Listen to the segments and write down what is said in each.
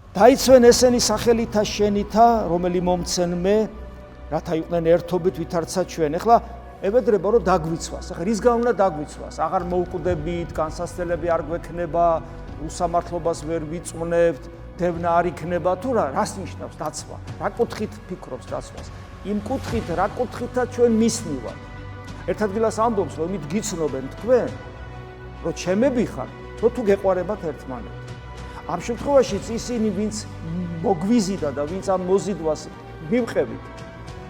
დაიცვენ ესენი სახელითა შენითა, რომელი მომცენმე, რათა იყვნენ ერთობით ვითარცა ჩვენ. ეხლა ებედრება რომ დაგვიცვას. ეხლა რის გამო უნდა დაგვიცვას? აღარ მოუკვდებით, განსასწრებელი არ გვექნება, უსამართლობას ვერ ვიწვნებთ, დევნა არ იქნება თუ რა? რას ნიშნავს დაცვა? რა კუთხით ფიქრობს დაცვას? იმ კუთხით, რა კუთხითაც ჩვენ მისნივართ. ერთ ადგილას ამბობს, რომ იმით გიცნობენ თქვენ, რომ ჩემები ხართ, რომ თუ გეყვარებათ ერთმანეთს. ამ შემთხვევაშიც ისინი, ვინც მოგვიზიდა და ვინც ამ მოზიდვას მივყევით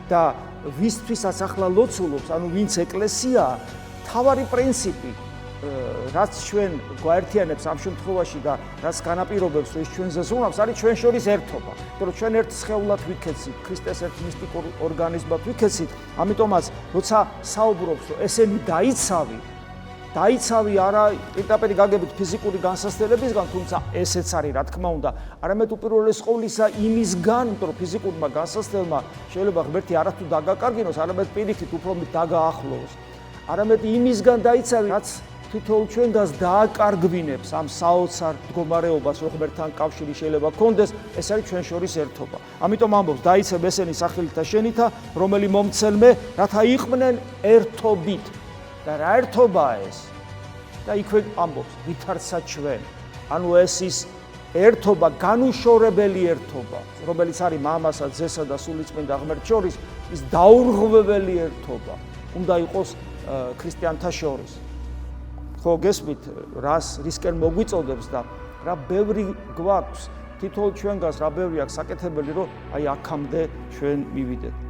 და ვისთვისაც ახლა ლოცულობს, ანუ ვინც ეკლესიაა, თავარი პრინციპი, რაც ჩვენ გვაერთიანებს ამ შემთხვევაში და რაც განაპირობებს, რომ ის ჩვენზე ზრუნავს, არის ჩვენ შორის ერთობა. იმიტომ რომ ჩვენ ერთ სხეულად ვიქეცით, ქრისტეს ერთ მისტიკურ ორგანიზმად ვიქეცით, ამიტომაც როცა საუბრობს, რომ ესენი დაიცავი არა პირდაპირ გაგებით ფიზიკური განსასწრებისგან, თუმცა ესეც არის რა თქმა უნდა, არამედ უპირველეს ყოვლისა იმისგან, იმიტომ რომ ფიზიკურმა განსასწრებმა შეიძლება ღმერთი არათუ დაგაკარგინოს, არამედ პირიქით უფრო დააახლოვოს. არამედ იმისგან დაიცავი, რაც თითოეულ ჩვენგანს დააკარგვინებს ამ საოცარ მდგომარეობას, რომ ღმერთთან კავშირი შეიძლება გქონდეს, ეს არის ჩვენ შორის ერთობა. ამიტომ ამბობს, დაიცებ ესენი სახელითა შენითა, რომელი მომცელმე, რათა იყვნენ ერთობით. და რა ერთობაა ეს? და იქვე ამბობს, ვითარცა ჩვენ. ანუ ეს ის ერთობა, განუშორებელი ერთობა, რომელიც არის მამასა, ძესა და სულიწმინდა ღმერთს შორის, ის დაურღვეველი ერთობა. უნდა იყოს ქრისტიანთა შორის. ხო გესმით, რისკენ მოგვიწოდებს და რა ბევრი გვაქვს თითოეულ ჩვენგანს, რა ბევრი აქვს საკეთებელი, რომ აი აქამდე ჩვენ მივიდეთ.